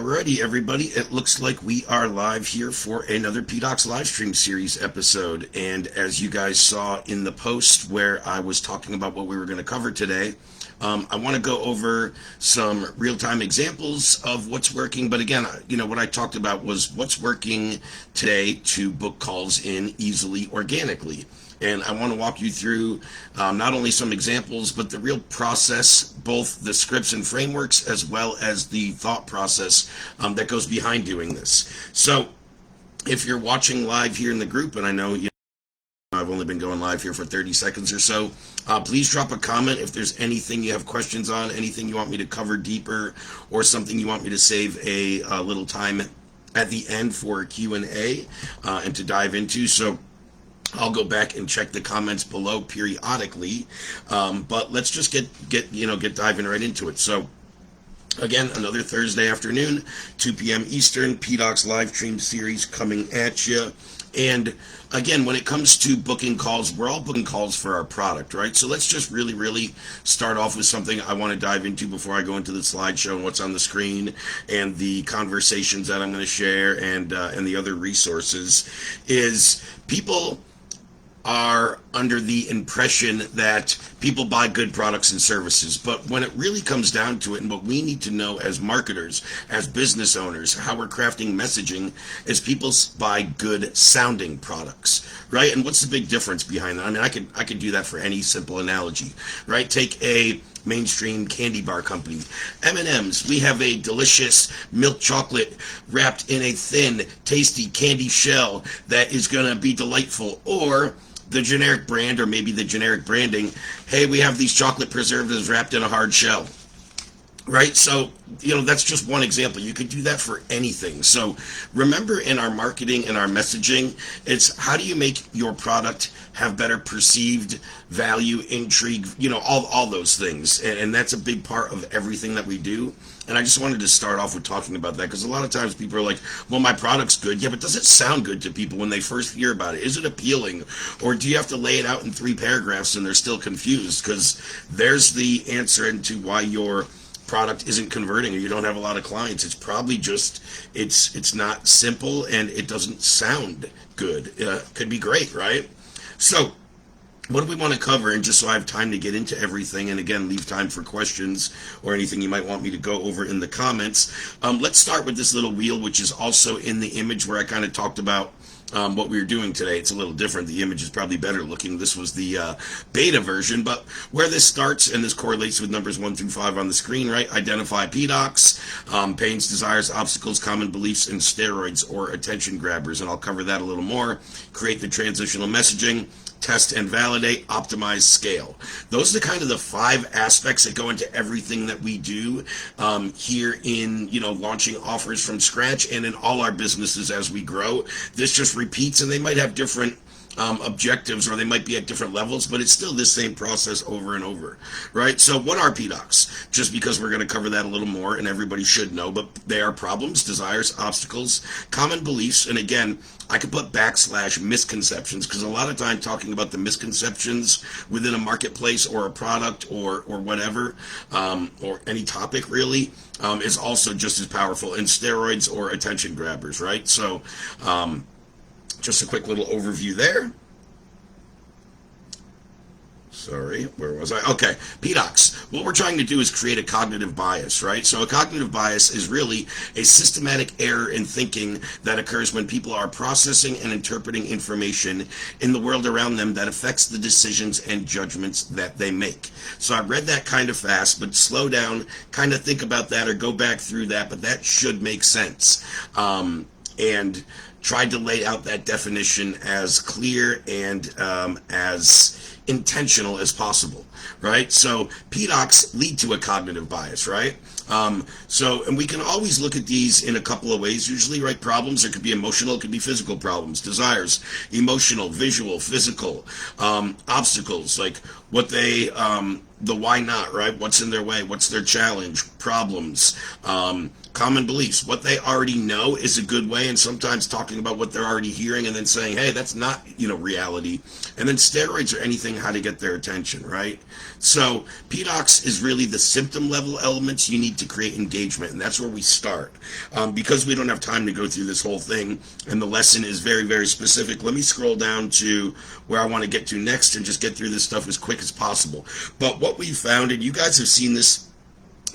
Alrighty, everybody. It looks like we are live here for another PDOCS live stream series episode. And as you guys saw in the post where I was talking about what we were going to cover today, I want to go over some real-time examples of what's working. But again, what I talked about was what's working today to book calls in easily, organically. And I want to walk you through not only some examples, but the real process, both the scripts and frameworks, as well as the thought process that goes behind doing this. So if you're watching live here in the group, and I know I've only been going live here for 30 seconds or so, please drop a comment if there's anything you have questions on, anything you want me to cover deeper, or something you want me to save a little time at the end for Q&A and to dive into. So I'll go back and check the comments below periodically, but let's just get diving right into it. So again, another Thursday afternoon, 2 p.m. Eastern, PDOCS live stream series coming at you. And again, when it comes to booking calls, we're all booking calls for our product, right? So let's just really start off with something I want to dive into before I go into the slideshow and what's on the screen and the conversations that I'm going to share and the other resources. Is people are under the impression that people buy good products and services. But when it really comes down to it, and what we need to know as marketers, as business owners, how we're crafting messaging, is people buy good sounding products, right? And what's the big difference behind that? I mean, I could do that for any simple analogy, right? Take a mainstream candy bar company. M&M's, we have a delicious milk chocolate wrapped in a thin, tasty candy shell that is going to be delightful. Or the generic brand, or maybe the generic branding, hey, we have these chocolate preservatives wrapped in a hard shell, right? So, that's just one example. You could do that for anything. So remember, in our marketing and our messaging, it's how do you make your product have better perceived value, intrigue, all those things. And that's a big part of everything that we do. And I just wanted to start off with talking about that, because a lot of times people are like, well, my product's good. Yeah, but does it sound good to people when they first hear about it? Is it appealing? Or do you have to lay it out in 3 paragraphs and they're still confused? Because there's the answer into why your product isn't converting or you don't have a lot of clients. It's probably just, it's not simple and it doesn't sound good. Could be great, right? So what do we want to cover? And just so I have time to get into everything, and again, leave time for questions or anything you might want me to go over in the comments. Let's start with this little wheel, which is also in the image where I kind of talked about what we were doing today. It's a little different. The image is probably better looking. This was the beta version, but where this starts, and this correlates with numbers 1 through 5 on the screen, right? Identify PDOCS, pains, desires, obstacles, common beliefs, and steroids or attention grabbers. And I'll cover that a little more. Create the transitional messaging, test and validate, optimize, scale. Those are the 5 aspects that go into everything that we do here in, launching offers from scratch and in all our businesses as we grow. This just repeats, and they might have different objectives, or they might be at different levels, but it's still the same process over and over, right? So what are PDOCS? Just because we're going to cover that a little more, and everybody should know, but they are problems, desires, obstacles, common beliefs, and again, I could put / misconceptions, because a lot of time talking about the misconceptions within a marketplace or a product or whatever, or any topic really, is also just as powerful. And steroids or attention grabbers, right? So just a quick little overview there. Sorry, where was I? Okay, PDOCS. What we're trying to do is create a cognitive bias, right? So a cognitive bias is really a systematic error in thinking that occurs when people are processing and interpreting information in the world around them that affects the decisions and judgments that they make. So I read that kind of fast, but slow down, kind of think about that or go back through that, but that should make sense. And tried to lay out that definition as clear and as intentional as possible, right? So PDOCS lead to a cognitive bias, right? And we can always look at these in a couple of ways, usually, right? Problems, it could be emotional, it could be physical problems. Desires, emotional, visual, physical. Obstacles, like what they the why not, right? What's in their way? What's their challenge? Problems, common beliefs. What they already know is a good way, and sometimes talking about what they're already hearing and then saying, hey, that's not, reality. And then steroids or anything, how to get their attention, right? So PDOCS is really the symptom level elements you need to create engagement, and that's where we start. Because we don't have time to go through this whole thing, and the lesson is very, very specific, let me scroll down to where I want to get to next and just get through this stuff as quick as possible. But what we found, and you guys have seen this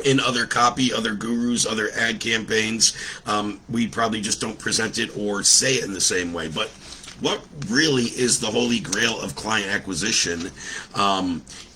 in other copy, other gurus, other ad campaigns, we probably just don't present it or say it in the same way. But what really is the holy grail of client acquisition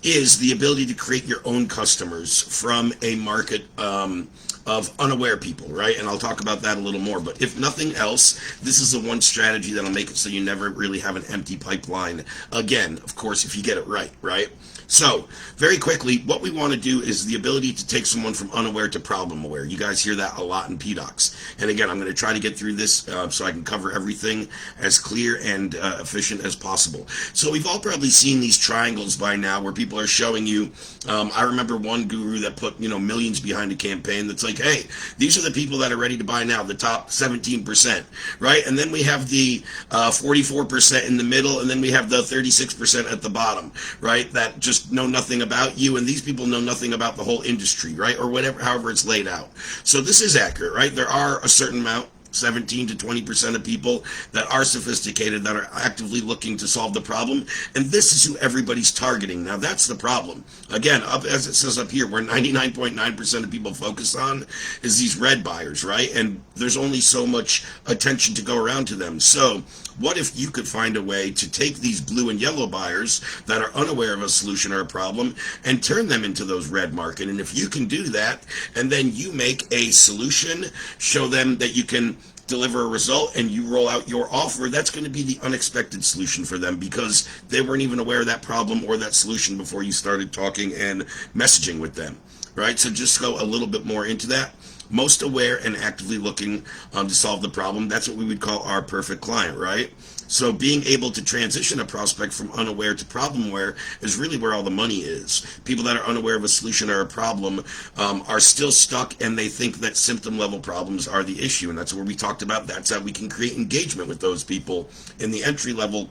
is the ability to create your own customers from a market of unaware people, right? And I'll talk about that a little more. But if nothing else, this is the one strategy that'll make it so you never really have an empty pipeline. Again, of course, if you get it right, right? So, very quickly, what we want to do is the ability to take someone from unaware to problem aware. You guys hear that a lot in PDOCS. And again, I'm going to try to get through this so I can cover everything as clear and efficient as possible. So we've all probably seen these triangles by now where people are showing you, I remember one guru that put, millions behind a campaign that's like, hey, these are the people that are ready to buy now, the top 17%, right? And then we have the 44% in the middle, and then we have the 36% at the bottom, right? That just know nothing about you, and these people know nothing about the whole industry, right? Or whatever, however it's laid out. So this is accurate, right? There are a certain amount, 17 to 20% of people that are sophisticated, that are actively looking to solve the problem, and this is who everybody's targeting. Now that's the problem. Again, up as it says up here, where 99.9% of people focus on is these red buyers, right? And there's only so much attention to go around to them. So what if you could find a way to take these blue and yellow buyers that are unaware of a solution or a problem and turn them into those red market? And if you can do that, and then you make a solution, show them that you can deliver a result, and you roll out your offer, that's going to be the unexpected solution for them because they weren't even aware of that problem or that solution before you started talking and messaging with them, right? So just go a little bit more into that. Most aware and actively looking to solve the problem. That's what we would call our perfect client, right? So being able to transition a prospect from unaware to problem aware is really where all the money is. People that are unaware of a solution or a problem are still stuck, and they think that symptom level problems are the issue. And that's where we talked about that's how we can create engagement with those people in the entry level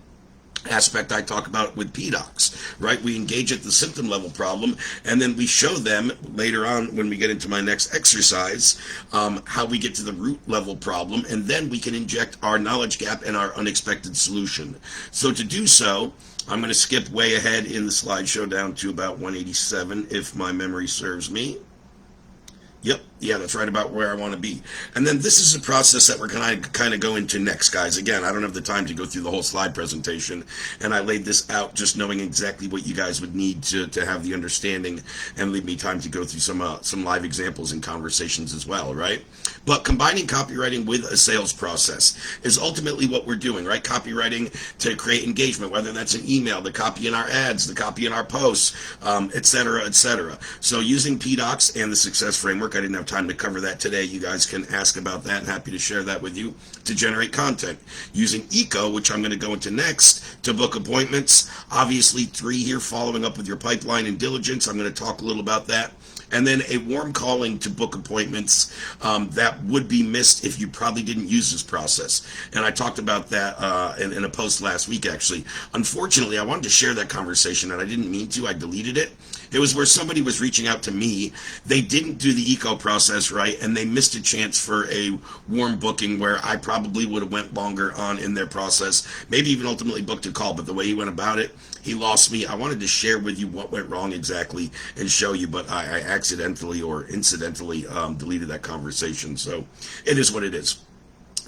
aspect I talk about with PDOCS, right? We engage at the symptom level problem, and then we show them later on when we get into my next exercise how we get to the root level problem, and then we can inject our knowledge gap and our unexpected solution. So to do so, I'm going to skip way ahead in the slideshow down to about 187 if my memory serves me. Yep, yeah, that's right about where I want to be. And then this is a process that we're going to kind of go into next, guys. Again, I don't have the time to go through the whole slide presentation, and I laid this out just knowing exactly what you guys would need to have the understanding and leave me time to go through some live examples and conversations as well, right? But combining copywriting with a sales process is ultimately what we're doing, right? Copywriting to create engagement, whether that's an email, the copy in our ads, the copy in our posts, et cetera, et cetera. So using PDOCS and the Success Framework, I didn't have time to cover that today. You guys can ask about that. I'm happy to share that with you to generate content. Using ECO, which I'm going to go into next, to book appointments. Obviously, 3 here, following up with your pipeline and diligence. I'm going to talk a little about that. And then a warm calling to book appointments that would be missed if you probably didn't use this process. And I talked about that in a post last week, actually. Unfortunately, I wanted to share that conversation, and I didn't mean to. I deleted it. It was where somebody was reaching out to me. They didn't do the eco process right, and they missed a chance for a warm booking where I probably would have went longer on in their process, maybe even ultimately booked a call. But the way he went about it, he lost me. I wanted to share with you what went wrong exactly and show you, but I accidentally or incidentally deleted that conversation. So it is what it is.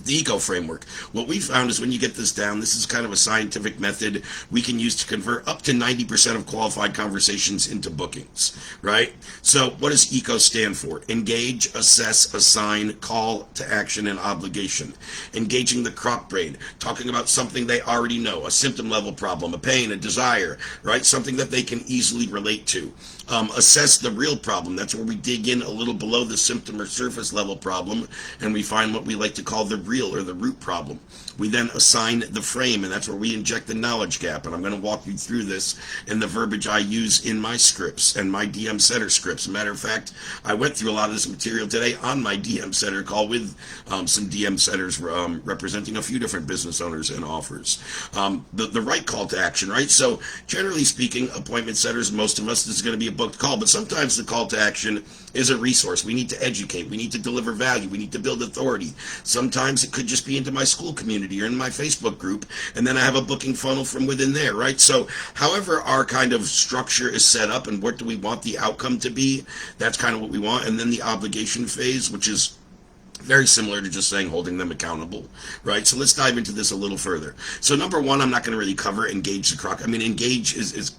The ECO framework. What we found is when you get this down, this is kind of a scientific method we can use to convert up to 90% of qualified conversations into bookings, right? So what does ECO stand for? Engage, assess, assign, call to action, and obligation. Engaging the crop brain, talking about something they already know, a symptom level problem, a pain, a desire, right? Something that they can easily relate to. Assess the real problem. That's where we dig in a little below the symptom or surface level problem, and we find what we like to call the real or the root problem. We then assign the frame, and that's where we inject the knowledge gap. And I'm going to walk you through this in the verbiage I use in my scripts and my DM Center scripts. Matter of fact, I went through a lot of this material today on my DM Center call with some DM Centers representing a few different business owners and offers. The right call to action, right? So generally speaking, appointment setters, most of us, this is going to be a booked call, but sometimes the call to action is a resource. We need to educate. We need to deliver value. We need to build authority. Sometimes it could just be into my school community or in my Facebook group, and then I have a booking funnel from within there, right? So however our kind of structure is set up and what do we want the outcome to be, that's kind of what we want. And then the obligation phase, which is very similar to just saying holding them accountable, right? So let's dive into this a little further. So number one, I'm not going to really cover engage the croc. I mean, engage is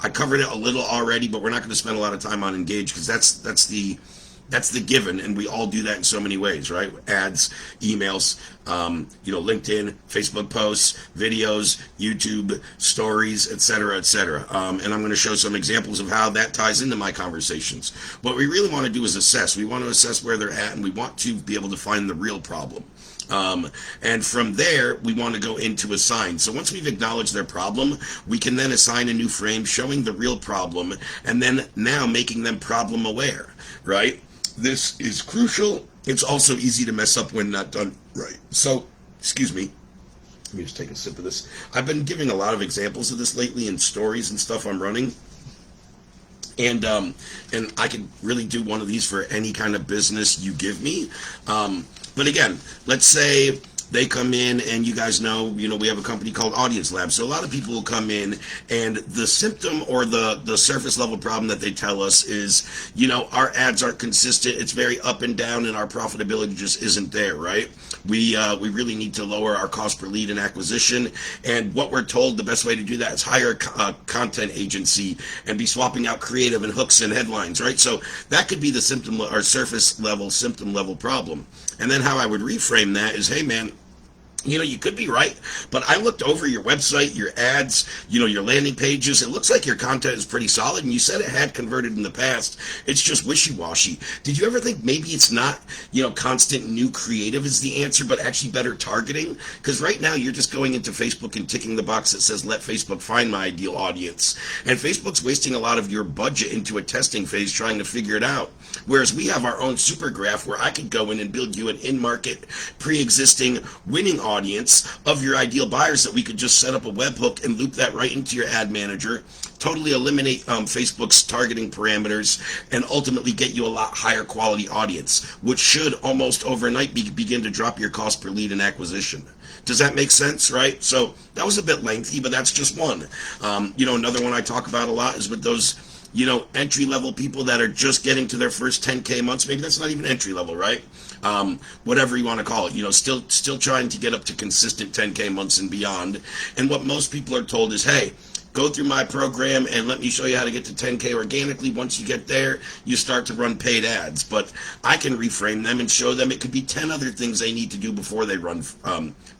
I covered it a little already, but we're not going to spend a lot of time on engage because that's the given, and we all do that in so many ways, right? Ads, emails, LinkedIn, Facebook posts, videos, YouTube, stories, etc., etc. And I'm going to show some examples of how that ties into my conversations. What we really want to do is assess. We want to assess where they're at, and we want to be able to find the real problem. And from there, we want to go into assign. So once we've acknowledged their problem, we can then assign a new frame showing the real problem, and then now making them problem aware, right? This is crucial. It's also easy to mess up when not done right. So, excuse me. Let me just take a sip of this. I've been giving a lot of examples of this lately in stories and stuff I'm running. And I could really do one of these for any kind of business you give me. But again, let's say they come in and you guys know, we have a company called Audience Lab. So a lot of people will come in and the symptom or the surface level problem that they tell us is, our ads aren't consistent. It's very up and down and our profitability just isn't there, right? We really need to lower our cost per lead and acquisition. And what we're told the best way to do that is hire a content agency and be swapping out creative and hooks and headlines, right? So that could be the symptom or surface level, symptom level problem. And then how I would reframe that is, hey man, you could be right, but I looked over your website, your ads, your landing pages. It looks like your content is pretty solid, and you said it had converted in the past. It's just wishy-washy. Did you ever think maybe it's not, constant new creative is the answer, but actually better targeting? Because right now you're just going into Facebook and ticking the box that says, let Facebook find my ideal audience. And Facebook's wasting a lot of your budget into a testing phase trying to figure it out. Whereas we have our own super graph where I could go in and build you an in-market, pre-existing, winning audience of your ideal buyers that we could just set up a webhook and loop that right into your ad manager, totally eliminate Facebook's targeting parameters, and ultimately get you a lot higher quality audience, which should almost overnight begin to drop your cost per lead and acquisition. Does that make sense, right? So that was a bit lengthy, but that's just one. Another one I talk about a lot is with those entry-level people that are just getting to their first 10K months. Maybe that's not even entry-level, right? Whatever you want to call it, still trying to get up to consistent 10K months and beyond. And what most people are told is, hey, go through my program and let me show you how to get to 10K organically. Once you get there, you start to run paid ads. But I can reframe them and show them it could be 10 other things they need to do before they run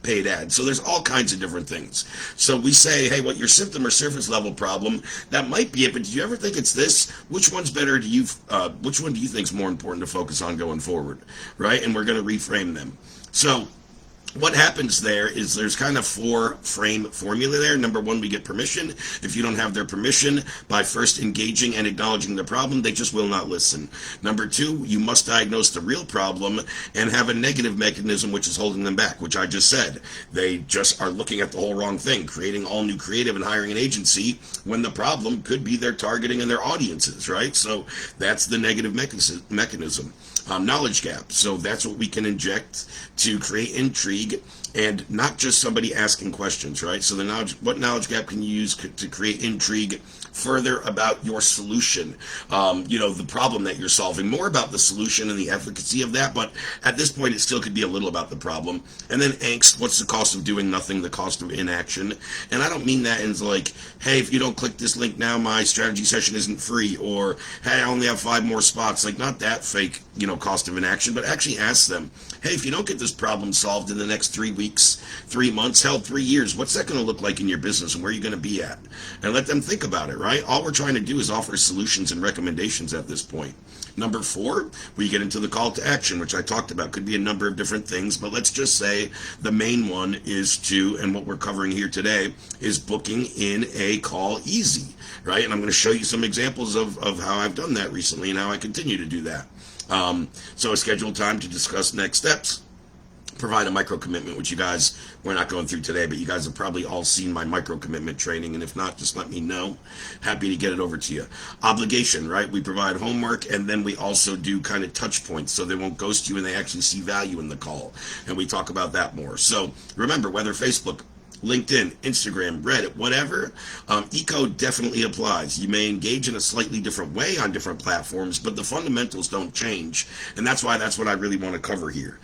paid ads. So there's all kinds of different things. So we say, hey, what your symptom or surface level problem, that might be it, but did you ever think it's this? Which one's better to you? Which one do you think is more important to focus on going forward, right? And we're going to reframe them. So what happens there is there's kind of 4 frame formula there. Number one, we get permission. If you don't have their permission, by first engaging and acknowledging the problem, they just will not listen. Number 2, you must diagnose the real problem and have a negative mechanism which is holding them back, which I just said. They just are looking at the whole wrong thing, creating all new creative and hiring an agency when the problem could be their targeting and their audiences, right? So that's the negative mechanism. Knowledge gap. So that's what we can inject to create intrigue and not just somebody asking questions, right? So what knowledge gap can you use to create intrigue further about your solution, the problem that you're solving, more about the solution and the efficacy of that, but at this point it still could be a little about the problem. And then angst, what's the cost of doing nothing, the cost of inaction? And I don't mean that in like, hey, if you don't click this link now, my strategy session isn't free, or hey, I only have 5 more spots. Like, not that fake, cost of inaction, but actually ask them, hey, if you don't get this problem solved in the next 3 weeks, 3 months, hell, 3 years. What's that going to look like in your business, and where are you going to be at? And let them think about it, right? All we're trying to do is offer solutions and recommendations at this point. Number 4, we get into the call to action, which I talked about. Could be a number of different things, but let's just say the main one is and what we're covering here today is booking in a call easy, right? And I'm going to show you some examples of how I've done that recently and how I continue to do that. So a scheduled time to discuss next steps. Provide a micro commitment, which you guys, we're not going through today, but you guys have probably all seen my micro commitment training, and if not, just let me know. Happy to get it over to you. Obligation, right? We provide homework, and then we also do kind of touch points, so they won't ghost you and they actually see value in the call, and we talk about that more. So remember, whether Facebook, LinkedIn, Instagram, Reddit, whatever, eco definitely applies. You may engage in a slightly different way on different platforms, but the fundamentals don't change, and that's what I really want to cover here.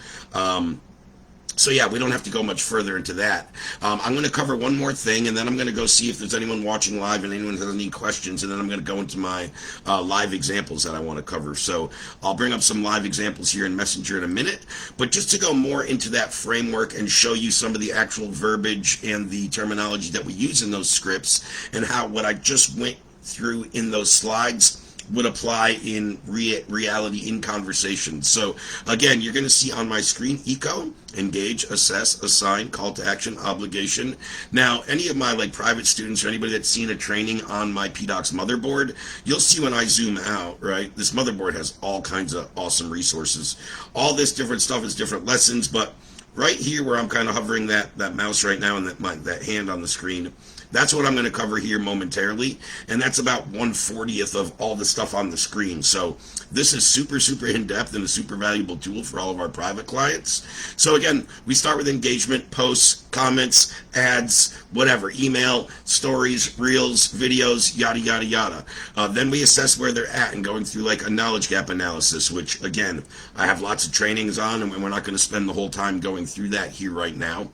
So yeah, we don't have to go much further into that. I'm going to cover one more thing, and then I'm going to go see if there's anyone watching live and anyone has any questions, and then I'm going to go into my live examples that I want to cover. So I'll bring up some live examples here in Messenger in a minute, but just to go more into that framework and show you some of the actual verbiage and the terminology that we use in those scripts, and how what I just went through in those slides would apply in reality in conversations. So again, you're going to see on my screen eco, engage, assess, assign, call to action, obligation. Now, any of my private students or anybody that's seen a training on my PDOCS motherboard, you'll see when I zoom out, right, this motherboard has all kinds of awesome resources. All this different stuff is different lessons, but right here where I'm kind of hovering that mouse right now and that hand on the screen, that's what I'm going to cover here momentarily, and that's about 1/40th of all the stuff on the screen. So this is super, super in-depth and a super valuable tool for all of our private clients. So again, we start with engagement, posts, comments, ads, whatever, email, stories, reels, videos, yada, yada, yada. Then we assess where they're at and going through a knowledge gap analysis, which again, I have lots of trainings on, and we're not going to spend the whole time going through that here right now.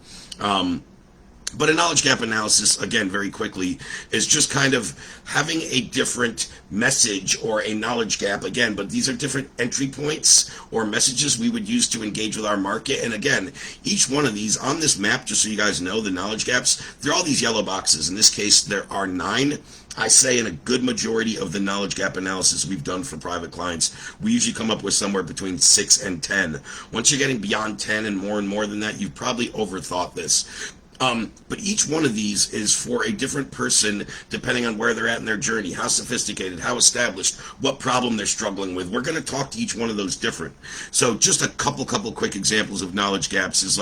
But a knowledge gap analysis, again, very quickly, is just kind of having a different message or a knowledge gap, again, but these are different entry points or messages we would use to engage with our market. And again, each one of these on this map, just so you guys know, the knowledge gaps, they're all these yellow boxes. In this case, there are 9. I say in a good majority of the knowledge gap analysis we've done for private clients, we usually come up with somewhere between 6 and 10. Once you're getting beyond 10 and more than that, you've probably overthought this. But each one of these is for a different person depending on where they're at in their journey, how sophisticated, how established, what problem they're struggling with. We're going to talk to each one of those different. So just a couple quick examples of knowledge gaps is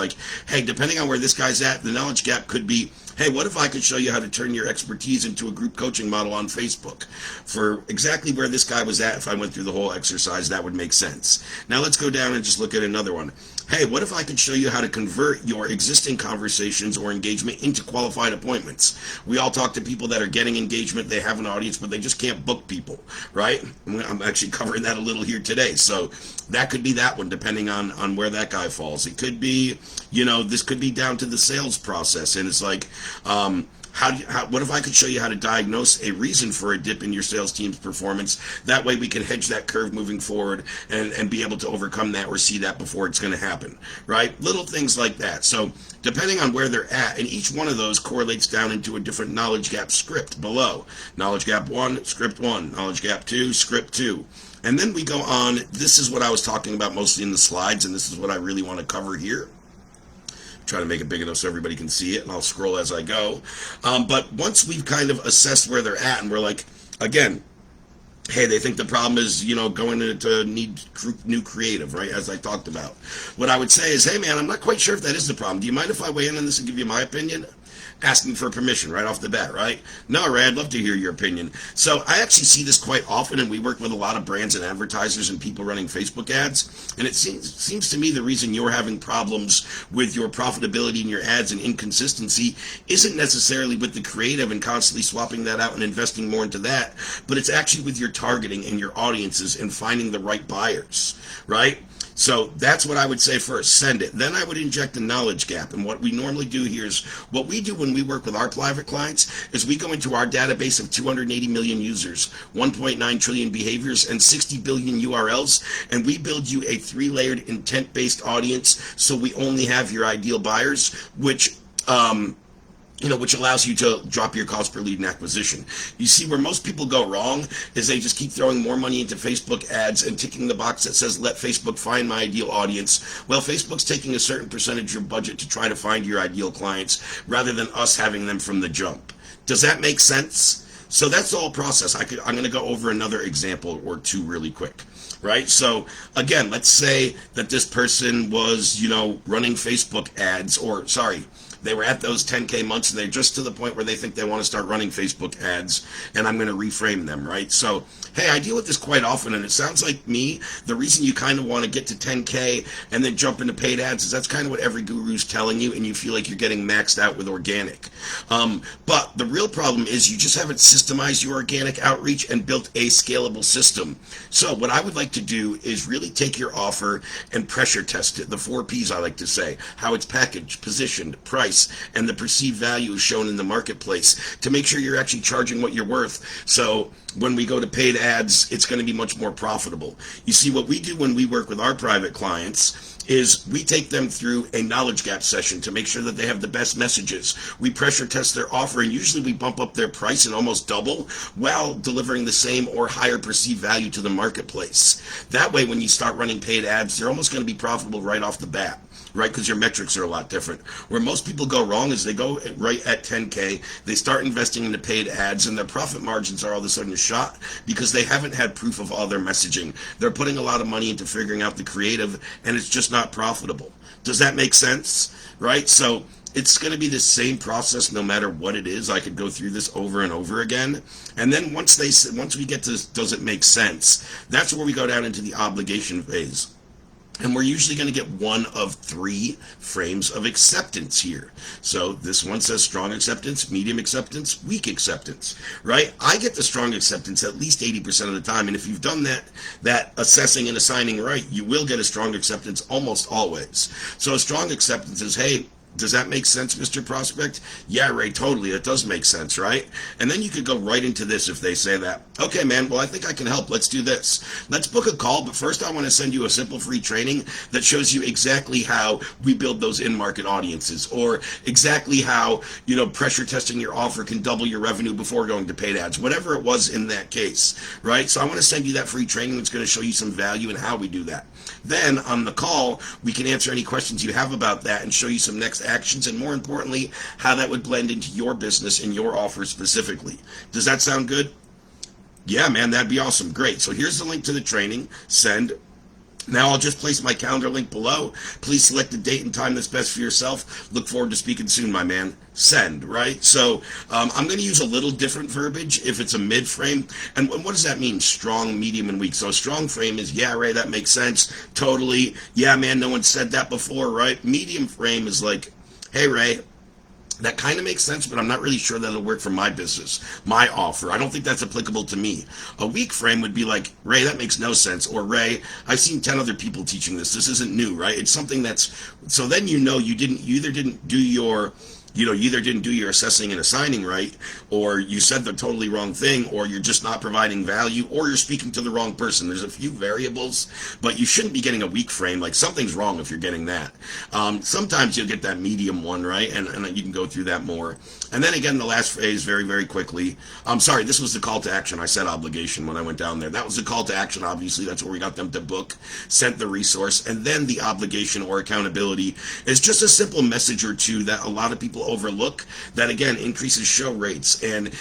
hey, depending on where this guy's at, the knowledge gap could be, hey, what if I could show you how to turn your expertise into a group coaching model on Facebook? For exactly where this guy was at, if I went through the whole exercise, that would make sense. Now let's go down and just look at another one. Hey, what if I could show you how to convert your existing conversations or engagement into qualified appointments? We all talk to people that are getting engagement, they have an audience, but they just can't book people, right? I'm actually covering that a little here today. So that could be that one, depending on where that guy falls. It could be, this could be down to the sales process, and it's what if I could show you how to diagnose a reason for a dip in your sales team's performance? That way we can hedge that curve moving forward and be able to overcome that or see that before it's going to happen, right? Little things like that. So depending on where they're at, and each one of those correlates down into a different knowledge gap script below. Knowledge gap 1, script 1. Knowledge gap 2, script 2. And then we go on. This is what I was talking about mostly in the slides, and this is what I really want to cover here. Try to make it big enough so everybody can see it, and I'll scroll as I go. But once we've kind of assessed where they're at, and we're again, hey, they think the problem is, going to need new creative, right, as I talked about. What I would say is, hey, man, I'm not quite sure if that is the problem. Do you mind if I weigh in on this and give you my opinion? Asking for permission right off the bat, right? No, Ray, I'd love to hear your opinion. So I actually see this quite often, and we work with a lot of brands and advertisers and people running Facebook ads, and it seems to me the reason you're having problems with your profitability in your ads and inconsistency isn't necessarily with the creative and constantly swapping that out and investing more into that, but it's actually with your targeting and your audiences and finding the right buyers, right? So that's what I would say first. Send it. Then I would inject a knowledge gap. And what we normally do here is what we do when we work with our private clients is we go into our database of 280 million users, 1.9 trillion behaviors, and 60 billion URLs, and we build you a three-layered intent-based audience so we only have your ideal buyers, which allows you to drop your cost per lead in acquisition. You see, where most people go wrong is they just keep throwing more money into Facebook ads and ticking the box that says, let Facebook find my ideal audience. Well, Facebook's taking a certain percentage of your budget to try to find your ideal clients rather than us having them from the jump. Does that make sense? So that's the whole process. I'm going to go over another example or two really quick. Right? So again, let's say that this person was, running Facebook ads, they were at those 10K months and they're just to the point where they think they want to start running Facebook ads, and I'm going to reframe them, right? So, hey, I deal with this quite often, and it sounds like me, the reason you kind of want to get to 10K and then jump into paid ads is that's kind of what every guru's telling you, and you feel like you're getting maxed out with organic. But the real problem is you just haven't systemized your organic outreach and built a scalable system. So what I would like to do is really take your offer and pressure test it, the 4 Ps I like to say, how it's packaged, positioned, priced, and the perceived value is shown in the marketplace to make sure you're actually charging what you're worth. So when we go to paid ads, it's going to be much more profitable. You see, what we do when we work with our private clients is we take them through a knowledge gap session to make sure that they have the best messages. We pressure test their offer, and usually we bump up their price and almost double while delivering the same or higher perceived value to the marketplace. That way, when you start running paid ads, they're almost going to be profitable right off the bat. Right, because your metrics are a lot different. Where most people go wrong is they go right at 10K, they start investing into paid ads, and their profit margins are all of a sudden shot because they haven't had proof of all their messaging. They're putting a lot of money into figuring out the creative, and it's just not profitable. Does that make sense? Right? So it's going to be the same process no matter what it is. I could go through this over and over again. And then once we get to does it make sense, that's where we go down into the obligation phase. And we're usually going to get one of 3 frames of acceptance here. So this one says strong acceptance, medium acceptance, weak acceptance, right? I get the strong acceptance at least 80% of the time. And if you've done that assessing and assigning right, you will get a strong acceptance almost always. So a strong acceptance is, hey, does that make sense, Mr. Prospect? Yeah, Ray, totally. It does make sense, right? And then you could go right into this if they say that. Okay, man, well, I think I can help. Let's do this. Let's book a call, but first I want to send you a simple free training that shows you exactly how we build those in-market audiences, or exactly how, pressure testing your offer can double your revenue before going to paid ads, whatever it was in that case, right? So I want to send you that free training that's going to show you some value and how we do that. Then on the call, we can answer any questions you have about that and show you some next actions, and more importantly, how that would blend into your business and your offer specifically. Does that sound good? Yeah, man, that'd be awesome. Great. So here's the link to the training. Send. Now I'll just place my calendar link below. Please select the date and time that's best for yourself. Look forward to speaking soon, my man. Send, right? So I'm going to use a little different verbiage if it's a mid-frame. And what does that mean? Strong, medium, and weak. So a strong frame is, yeah, Ray, that makes sense. Totally. Yeah, man, no one said that before, right? Medium frame is like, hey, Ray, that kind of makes sense, but I'm not really sure that'll work for my business, my offer. I don't think that's applicable to me. A weak frame would be like, Ray, that makes no sense. Or Ray, I've seen 10 other people teaching this. This isn't new, right? It's something so then you either didn't do your assessing and assigning right, or you said the totally wrong thing, or you're just not providing value, or you're speaking to the wrong person. There's a few variables, but you shouldn't be getting a weak frame. Like, something's wrong if you're getting that. Sometimes you'll get that medium one, right? And you can go through that more. And then again, the last phase, very, very quickly. I'm sorry, this was the call to action. I said obligation when I went down there. That was the call to action, obviously. That's where we got them to book, sent the resource. And then the obligation or accountability is just a simple message or two that a lot of people overlook that, again, increases show rates and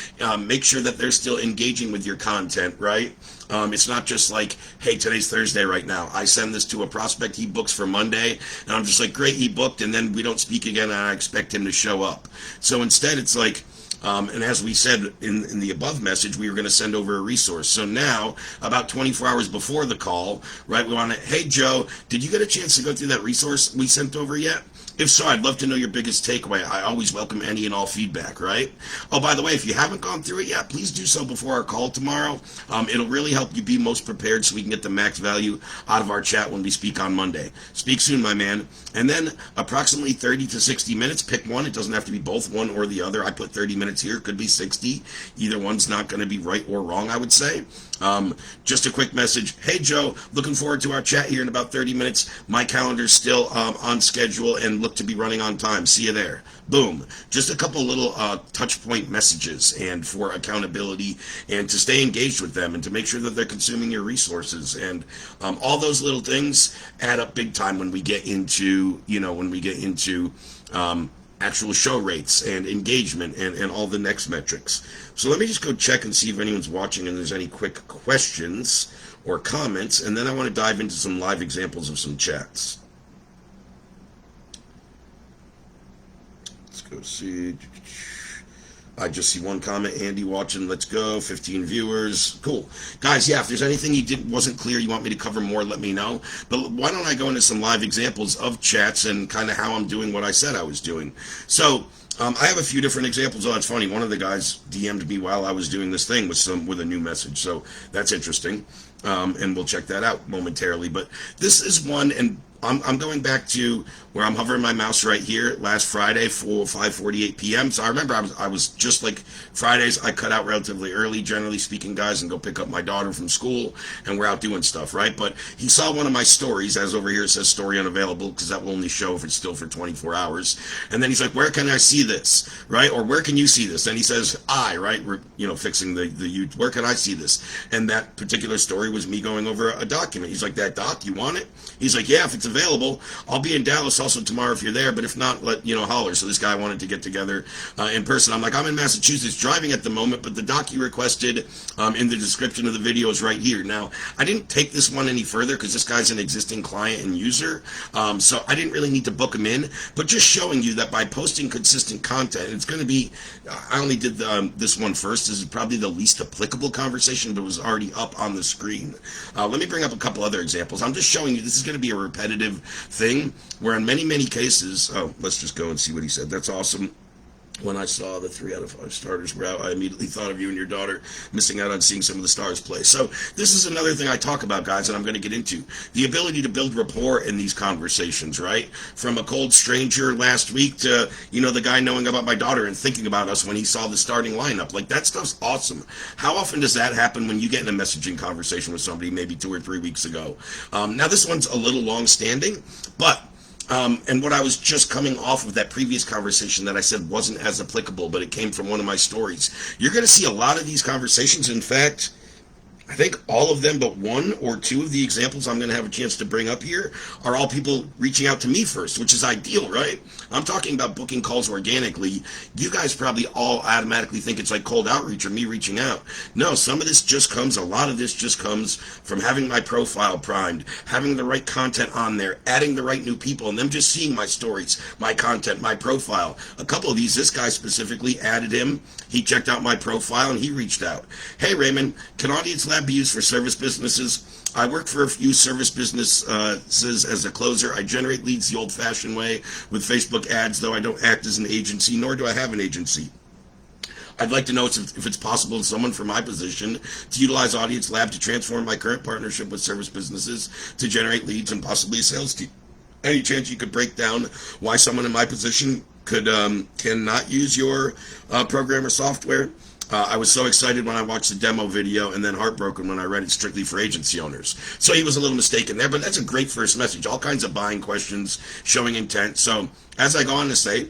make sure that they're still engaging with your content, right? It's not just like, hey, today's Thursday right now. I send this to a prospect, he books for Monday, and I'm just like, great, he booked, and then we don't speak again, and I expect him to show up. So instead, it's like, and as we said in the above message, we were going to send over a resource. So now, about 24 hours before the call, right, we want to, hey, Joe, did you get a chance to go through that resource we sent over yet? If so, I'd love to know your biggest takeaway. I always welcome any and all feedback, right? Oh, by the way, if you haven't gone through it yet, please do so before our call tomorrow. It'll really help you be most prepared so we can get the max value out of our chat when we speak on Monday. Speak soon, my man. And then approximately 30 to 60 minutes. Pick one. It doesn't have to be both one or the other. I put 30 minutes here. It could be 60. Either one's not going to be right or wrong, I would say. Just a quick message. Hey, Joe, looking forward to our chat here in about 30 minutes. My calendar's still on schedule and look to be running on time. See you there. Boom. Just a couple little touch point messages and for accountability and to stay engaged with them and to make sure that they're consuming your resources. And all those little things add up big time when we get into, actual show rates and engagement and all the next metrics. So let me just go check and see if anyone's watching and there's any quick questions or comments, and then I want to dive into some live examples of some chats. Let's go see. I just see one comment. Andy watching. Let's go. 15 viewers. Cool. Guys, yeah, if there's anything wasn't clear, you want me to cover more, let me know. But why don't I go into some live examples of chats and kind of how I'm doing what I said I was doing. So I have a few different examples. Oh, it's funny. One of the guys DM'd me while I was doing this thing with a new message. So that's interesting. And we'll check that out momentarily. But this is one, and I'm going back to where I'm hovering my mouse right here. Last Friday, 5:48 p.m. So I remember I was just like Fridays. I cut out relatively early, generally speaking, guys, and go pick up my daughter from school, and we're out doing stuff, right? But he saw one of my stories, as over here it says story unavailable, because that will only show if it's still for 24 hours. And then he's like, where can I see this, right? Or where can you see this? And he says, right? We're fixing the where can I see this? And that particular story was me going over a document. He's like, that doc, you want it? He's like, yeah, if it's available. I'll be in Dallas also tomorrow if you're there, but if not, holler. So this guy wanted to get together in person. I'm like, I'm in Massachusetts driving at the moment, but the doc you requested in the description of the video is right here. Now, I didn't take this one any further because this guy's an existing client and user, so I didn't really need to book him in, but just showing you that by posting consistent content, it's going to be, I only did this one first. This is probably the least applicable conversation, but it was already up on the screen. Let me bring up a couple other examples. I'm just showing you this is going to be a repetitive thing where in many cases, let's just go and see what he said. That's awesome. When I saw the 3 out of 5 starters were out, I immediately thought of you and your daughter missing out on seeing some of the stars play. So this is another thing I talk about, guys, and I'm going to get into. The ability to build rapport in these conversations, right? From a cold stranger last week to, the guy knowing about my daughter and thinking about us when he saw the starting lineup. Like, that stuff's awesome. How often does that happen when you get in a messaging conversation with somebody maybe 2 or 3 weeks ago? Now, this one's a little long-standing, but and what I was just coming off of that previous conversation that I said wasn't as applicable, but it came from one of my stories. You're going to see a lot of these conversations. In fact, I think all of them but 1 or 2 of the examples I'm going to have a chance to bring up here are all people reaching out to me first, which is ideal, right? I'm talking about booking calls organically. You guys probably all automatically think it's like cold outreach or me reaching out. No, a lot of this just comes from having my profile primed, having the right content on there, adding the right new people, and them just seeing my stories, my content, my profile. A couple of these, this guy specifically added him. He checked out my profile and he reached out. Hey, Raymond, can Audience Lab be used for service businesses? I work for a few service businesses as a closer. I generate leads the old-fashioned way with Facebook ads, though I don't act as an agency, nor do I have an agency. I'd like to know if it's possible for someone from my position to utilize Audience Lab to transform my current partnership with service businesses to generate leads and possibly a sales team. Any chance you could break down why someone in my position cannot use your program or software? I was so excited when I watched the demo video and then heartbroken when I read it strictly for agency owners. So he was a little mistaken there, but that's a great first message. All kinds of buying questions, showing intent. So as I go on to say,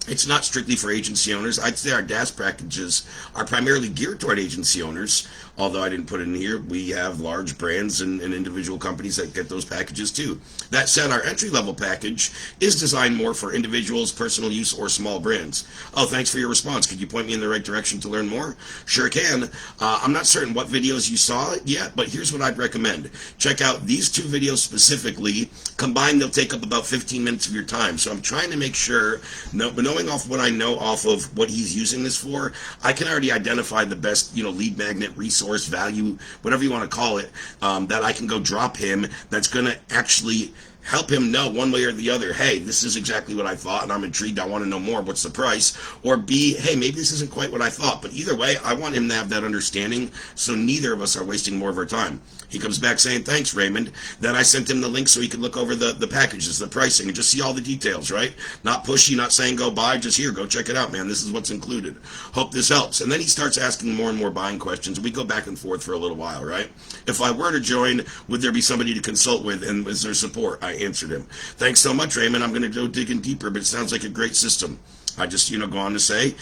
it's not strictly for agency owners. I'd say our DaaS packages are primarily geared toward agency owners, although I didn't put it in here. We have large brands and individual companies that get those packages too. That said, our entry-level package is designed more for individuals, personal use, or small brands. Oh, thanks for your response. Could you point me in the right direction to learn more? Sure can. I'm not certain what videos you saw yet, but here's what I'd recommend. Check out these 2 videos specifically. Combined, they'll take up about 15 minutes of your time. So I'm trying to make sure, knowing off what I know off of what he's using this for, I can already identify the best, lead magnet, resource, value, whatever you want to call it, that I can go drop him that's going to actually help him know one way or the other, hey, this is exactly what I thought and I'm intrigued, I want to know more, what's the price? Or B, hey, maybe this isn't quite what I thought. But either way, I want him to have that understanding so neither of us are wasting more of our time. He comes back saying, thanks, Raymond. Then I sent him the link so he could look over the packages, the pricing, and just see all the details, right? Not pushy, not saying go buy, just here, go check it out, man. This is what's included. Hope this helps. And then he starts asking more and more buying questions. We go back and forth for a little while, right? If I were to join, would there be somebody to consult with, and is there support? I answered him. Thanks so much, Raymond. I'm going to go digging deeper, but it sounds like a great system. I just, go on to say,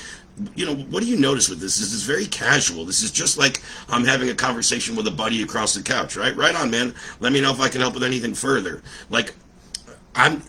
what do you notice with this? This is very casual. This is just like I'm having a conversation with a buddy across the couch, right? Right on, man. Let me know if I can help with anything further. Like,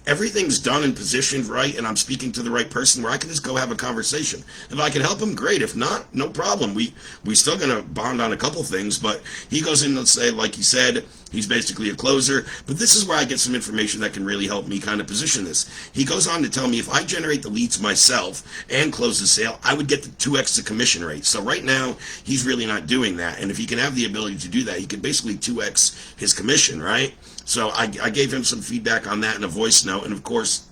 everything's done and positioned right, and I'm speaking to the right person where I can just go have a conversation. If I can help him, great. If not, no problem. We still gonna bond on a couple things, but he goes in and say, like he said, he's basically a closer. But this is where I get some information that can really help me kind of position this. He goes on to tell me if I generate the leads myself and close the sale, I would get the 2x the commission rate. So right now, he's really not doing that. And if he can have the ability to do that, he can basically 2x his commission, right? So I gave him some feedback on that in a voice note, and of course,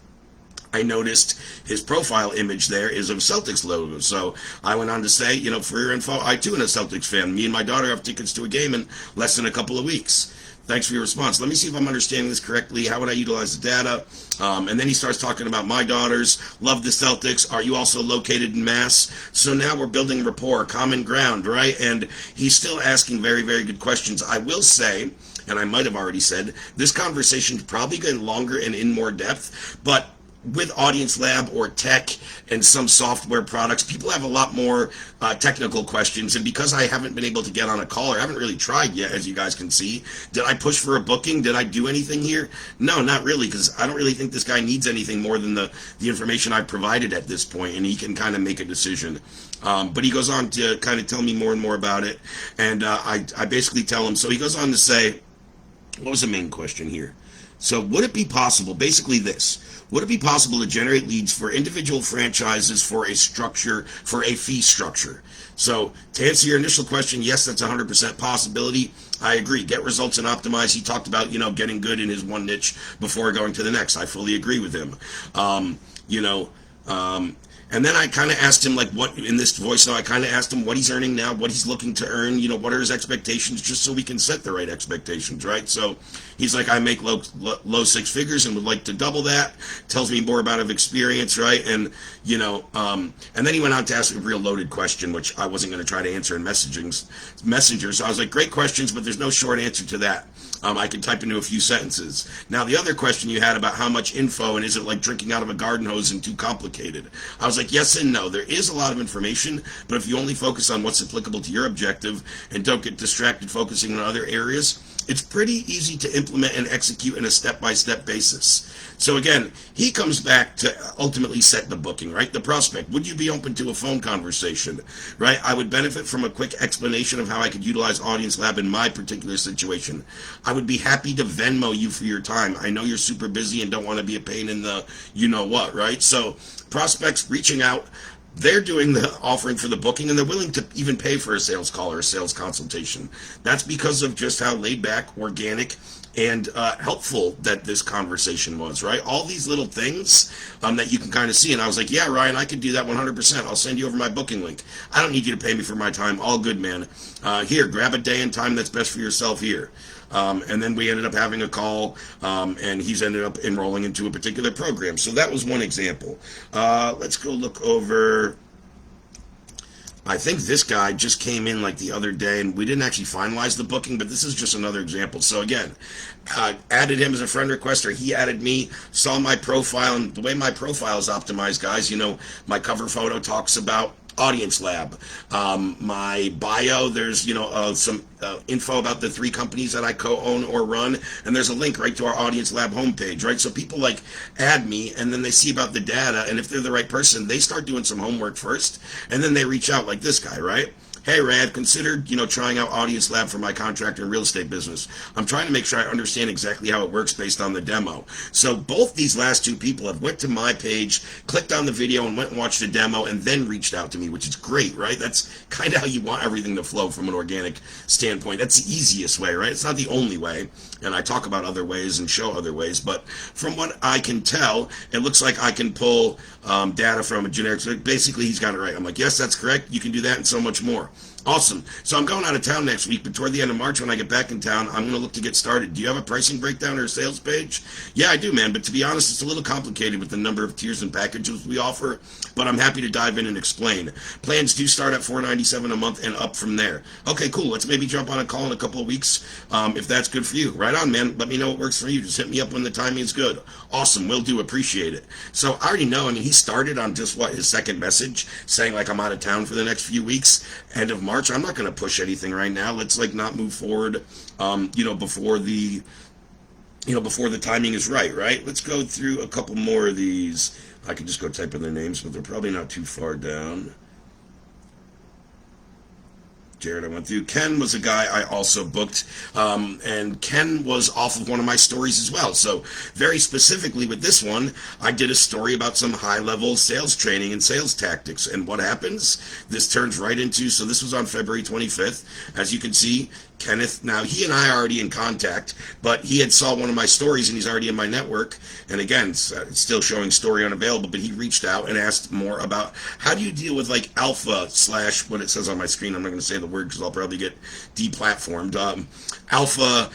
I noticed his profile image there is of Celtics logo. So I went on to say, for your info, I too am a Celtics fan. Me and my daughter have tickets to a game in less than a couple of weeks. Thanks for your response. Let me see if I'm understanding this correctly. How would I utilize the data? And then he starts talking about my daughters. Love the Celtics. Are you also located in Mass? So now we're building rapport, common ground, right? And he's still asking very, very good questions. I will say, and I might have already said, this conversation is probably getting longer and in more depth, but with Audience Lab or tech and some software products, people have a lot more technical questions. And because I haven't been able to get on a call, or haven't really tried yet, as you guys can see, did I push for a booking? Did I do anything here? No, not really, because I don't really think this guy needs anything more than the information I've provided at this point, and he can kind of make a decision. But he goes on to kind of tell me more and more about it. And I basically tell him, so he goes on to say, what was the main question here? So would it be possible, basically this, would it be possible to generate leads for individual franchises for a fee structure? So to answer your initial question, yes, that's 100% possibility. I agree. Get results and optimize. He talked about, getting good in his one niche before going to the next. I fully agree with him. And then I kind of asked him, like, what, in this voice now, I kind of asked him what he's earning now, what he's looking to earn, what are his expectations, just so we can set the right expectations, right? So he's like, I make low six figures and would like to double that. Tells me more about his experience, right? And, and then he went on to ask a real loaded question, which I wasn't going to try to answer in Messenger. So I was like, great questions, but there's no short answer to that. I can type into a few sentences. Now, the other question you had about how much info and is it like drinking out of a garden hose and too complicated? I was like, yes and no. There is a lot of information, but if you only focus on what's applicable to your objective and don't get distracted focusing on other areas, it's pretty easy to implement and execute in a step-by-step basis. So again, he comes back to ultimately set the booking, right? The prospect, would you be open to a phone conversation, right? I would benefit from a quick explanation of how I could utilize Audience Lab in my particular situation. I would be happy to Venmo you for your time. I know you're super busy and don't want to be a pain in the you-know-what, right? So prospects reaching out, they're doing the offering for the booking, and they're willing to even pay for a sales call or a sales consultation. That's because of just how laid back, organic, and helpful that this conversation was, right? All these little things that you can kind of see. And I was like, yeah, Ryan, I could do that 100%. I'll send you over my booking link. I don't need you to pay me for my time. All good, man. Here, grab a day and time that's best for yourself here. And then we ended up having a call, and he's ended up enrolling into a particular program. So that was one example. Let's go look over. I think this guy just came in like the other day, and we didn't actually finalize the booking, but this is just another example. So again, added him as a friend requester. He added me, saw my profile, and the way my profile is optimized, guys, my cover photo talks about Audience Lab. My bio, there's some info about the 3 companies that I co-own or run, and there's a link right to our Audience Lab homepage, right? So people add me, and then they see about the data, and if they're the right person, they start doing some homework first, and then they reach out like this guy, right? Hey, Ray, I've considered, trying out Audience Lab for my contractor and real estate business. I'm trying to make sure I understand exactly how it works based on the demo. So both these last two people have went to my page, clicked on the video, and went and watched the demo, and then reached out to me, which is great, right? That's kind of how you want everything to flow from an organic standpoint. That's the easiest way, right? It's not the only way, and I talk about other ways and show other ways, but from what I can tell, it looks like I can pull data from a generic. So basically, he's got it right. I'm like, yes, that's correct. You can do that and so much more. Awesome. So I'm going out of town next week, but toward the end of March when I get back in town, I'm going to look to get started. Do you have a pricing breakdown or a sales page? Yeah, I do, man. But to be honest, it's a little complicated with the number of tiers and packages we offer, but I'm happy to dive in and explain. Plans do start at $4.97 a month and up from there. Okay, cool. Let's maybe jump on a call in a couple of weeks if that's good for you. Right on, man. Let me know what works for you. Just hit me up when the timing is good. Awesome. Will do. Appreciate it. So I already know. I mean, he started on just his second message saying like I'm out of town for the next few weeks. End of March. I'm not going to push anything right now. Let's not move forward, before the, before the timing is right, right? Let's go through a couple more of these. I can just go type in their names, but they're probably not too far down. Jared, I went through. Ken was a guy I also booked, and Ken was off of one of my stories as well. So very specifically with this one, I did a story about some high-level sales training and sales tactics. And what happens? This turns right into, so this was on February 25th. As you can see, Kenneth, now he and I are already in contact, but he had saw one of my stories and he's already in my network. And again, it's still showing story unavailable, but he reached out and asked more about how do you deal with like alpha / what it says on my screen. I'm not going to say the word because I'll probably get deplatformed. Alpha,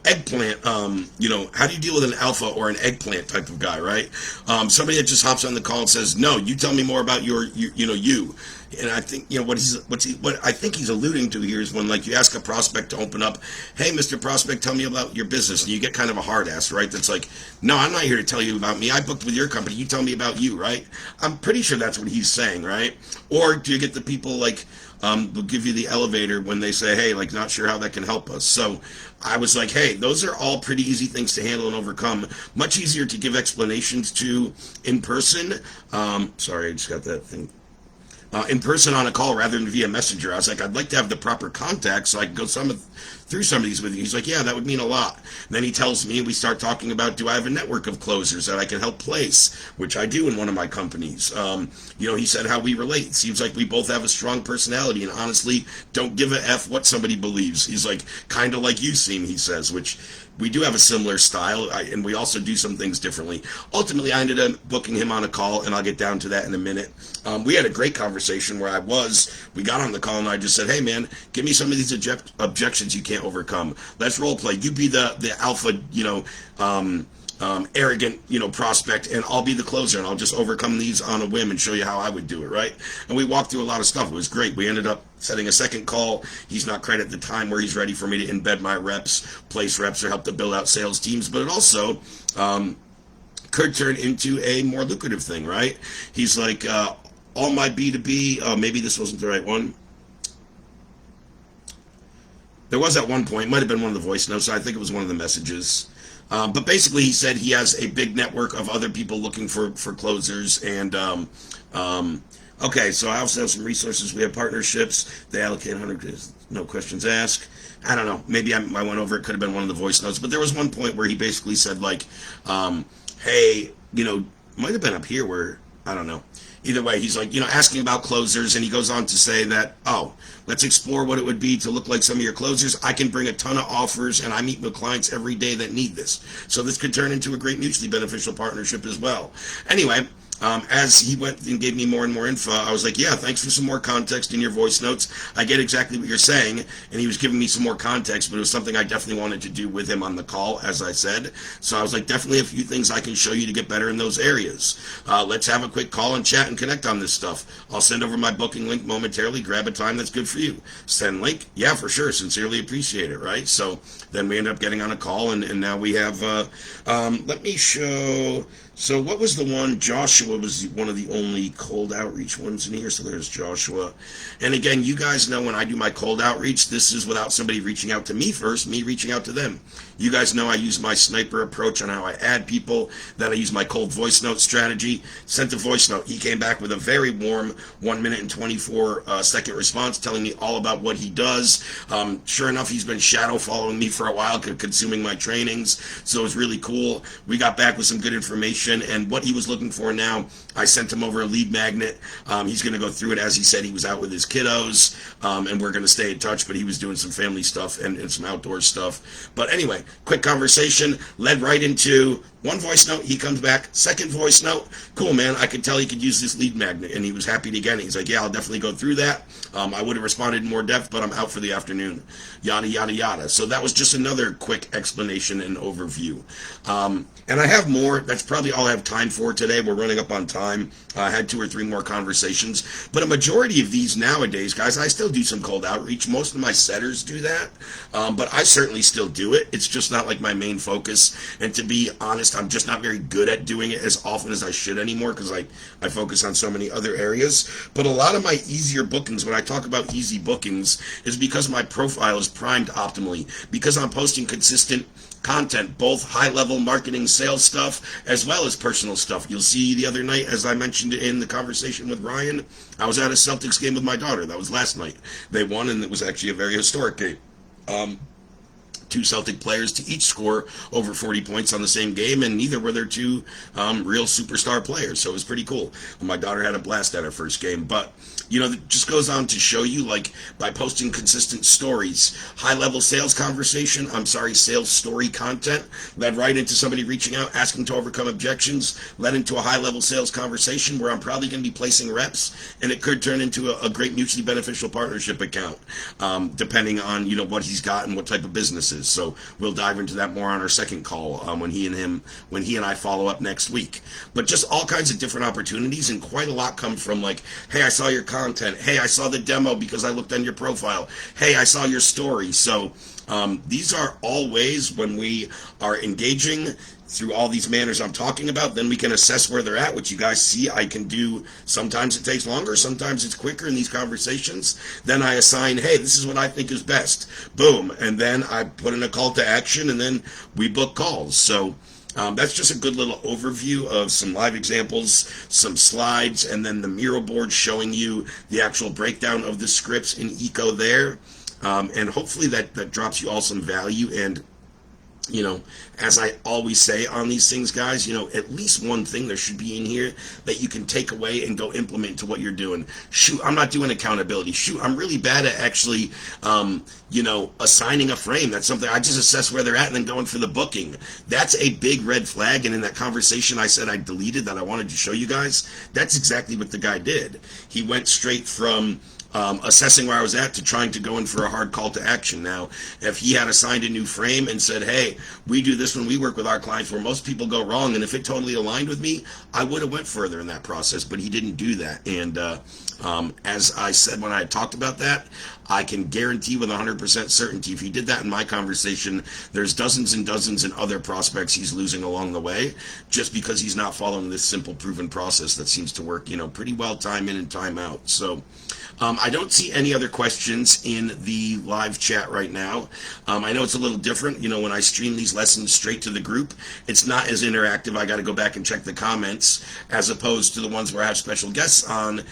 eggplant, how do you deal with an alpha or an eggplant type of guy, right? Somebody that just hops on the call and says, no, you tell me more about you. And I think, what I think he's alluding to here is when like you ask a prospect to open up, hey, Mr. Prospect, tell me about your business. And you get kind of a hard ass, right? That's like, no, I'm not here to tell you about me. I booked with your company. You tell me about you, right? I'm pretty sure that's what he's saying, right? Or do you get the people like, they'll give you the elevator when they say, hey, like, not sure how that can help us. So I was like, hey, those are all pretty easy things to handle and overcome. Much easier to give explanations to in person. Sorry, I just got that thing. In person on a call rather than via messenger. I was like, I'd like to have the proper contact so I can go through some of these with you. He's like, yeah, that would mean a lot. And then he tells me, and we start talking about, do I have a network of closers that I can help place, which I do in one of my companies. He said how we relate. It seems like we both have a strong personality and honestly don't give a F what somebody believes. He's like, kind of like you seem, he says, which we do have a similar style, and we also do some things differently. Ultimately, I ended up booking him on a call, and I'll get down to that in a minute. We had a great conversation where we got on the call, and I just said, hey, man, give me some of these objections you can't overcome. Let's role play. You be the alpha, arrogant, prospect, and I'll be the closer, and I'll just overcome these on a whim and show you how I would do it, right? And we walked through a lot of stuff. It was great. We ended up setting a second call. He's not quite at the time where he's ready for me to embed my reps, place reps, or help to build out sales teams, but it also could turn into a more lucrative thing, right? He's like, all my B2B, maybe this wasn't the right one. There was at one point, might have been one of the voice notes, I think it was one of the messages. But basically, he said he has a big network of other people looking for closers. And, okay, so I also have some resources. We have partnerships. They allocate 100, no questions asked. I don't know. Maybe I went over it. Could have been one of the voice notes. But there was one point where he basically said, like, hey, might have been up here where, I don't know. Either way, he's like, asking about closers, and he goes on to say that, let's explore what it would be to look like some of your closers. I can bring a ton of offers, and I meet with clients every day that need this. So this could turn into a great mutually beneficial partnership as well. Anyway, as he went and gave me more and more info, I was like, yeah, thanks for some more context in your voice notes. I get exactly what you're saying. And he was giving me some more context, but it was something I definitely wanted to do with him on the call, as I said. So I was like, definitely a few things I can show you to get better in those areas. Let's have a quick call and chat and connect on this stuff. I'll send over my booking link momentarily. Grab a time that's good for you. Send link? Yeah, for sure. Sincerely appreciate it, right? So then we ended up getting on a call, and now we have, let me show... So what was the one, Joshua Joshua was one of the only cold outreach ones in here, so there's Joshua. And again, you guys know when I do my cold outreach, this is without somebody reaching out to me first, me reaching out to them. You guys know I use my sniper approach on how I add people, that I use my cold voice note strategy. Sent a voice note. He came back with a very warm 1 minute and 24-second response telling me all about what he does. Sure enough, he's been shadow following me for a while, consuming my trainings, so it was really cool. We got back with some good information, and what he was looking for now, I sent him over a lead magnet. He's going to go through it. As he said, he was out with his kiddos, and we're going to stay in touch, but he was doing some family stuff and some outdoor stuff. But anyway, quick conversation led right into one voice note. He comes back, second voice note. Cool, man. I could tell he could use this lead magnet, and he was happy to get it. He's like, yeah, I'll definitely go through that. I would have responded in more depth, but I'm out for the afternoon. Yada, yada, yada. So that was just another quick explanation and overview. And I have more. That's probably all I have time for today. We're running up on time. I had 2 or 3 more conversations. But a majority of these nowadays, guys, I still do some cold outreach. Most of my setters do that. But I certainly still do it. It's just not like my main focus. And to be honest, I'm just not very good at doing it as often as I should anymore because I focus on so many other areas. But a lot of my easier bookings, when I talk about easy bookings, is because my profile is primed optimally, because I'm posting consistent content, both high-level marketing sales stuff as well as personal stuff. You'll see the other night, as I mentioned in the conversation with Ryan, I was at a Celtics game with my daughter. That was last night. They won, and it was actually a very historic game. 2 Celtic players to each score over 40 points on the same game, and neither were their 2 real superstar players, so it was pretty cool. My daughter had a blast at her first game, but it just goes on to show you, like, by posting consistent stories, high-level sales sales story content, led right into somebody reaching out, asking to overcome objections, led into a high-level sales conversation where I'm probably going to be placing reps, and it could turn into a great mutually beneficial partnership account, depending on, what he's got and what type of business is. So we'll dive into that more on our second call when he and I follow up next week. But just all kinds of different opportunities, and quite a lot come from, like, hey, I saw your content. Hey, I saw the demo because I looked on your profile. Hey, I saw your story. So these are all ways when we are engaging through all these manners I'm talking about, then we can assess where they're at, which you guys see I can do. Sometimes it takes longer, sometimes it's quicker in these conversations. Then I assign, hey, this is what I think is best. Boom. And then I put in a call to action, and then we book calls. So that's just a good little overview of some live examples, some slides, and then the Miro board showing you the actual breakdown of the scripts in Eco there. And hopefully that drops you all some value. And as I always say on these things, guys, at least one thing there should be in here that you can take away and go implement to what you're doing. Shoot, I'm not doing accountability. Shoot, I'm really bad at actually, assigning a frame. That's something I just assess where they're at and then going for the booking. That's a big red flag. And in that conversation I said I deleted that I wanted to show you guys, that's exactly what the guy did. He went straight from assessing where I was at to trying to go in for a hard call to action. Now, if he had assigned a new frame and said, hey, we do this when we work with our clients where most people go wrong, and if it totally aligned with me, I would have went further in that process, but he didn't do that. And as I said when I talked about that, I can guarantee with 100% certainty if he did that in my conversation, there's dozens and dozens and other prospects he's losing along the way just because he's not following this simple proven process that seems to work, pretty well time in and time out. So I don't see any other questions in the live chat right now. I know it's a little different. When I stream these lessons straight to the group, it's not as interactive. I got to go back and check the comments as opposed to the ones where I have special guests on.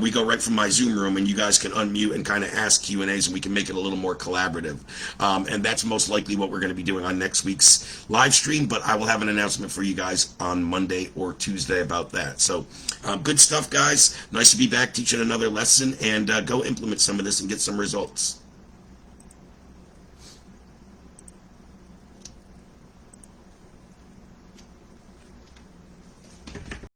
We go right from my Zoom room and you guys can unmute and kind of ask Q&As and we can make it a little more collaborative. And that's most likely what we're going to be doing on next week's live stream, but I will have an announcement for you guys on Monday or Tuesday about that. So good stuff, guys. Nice to be back teaching another lesson, and go implement some of this and get some results.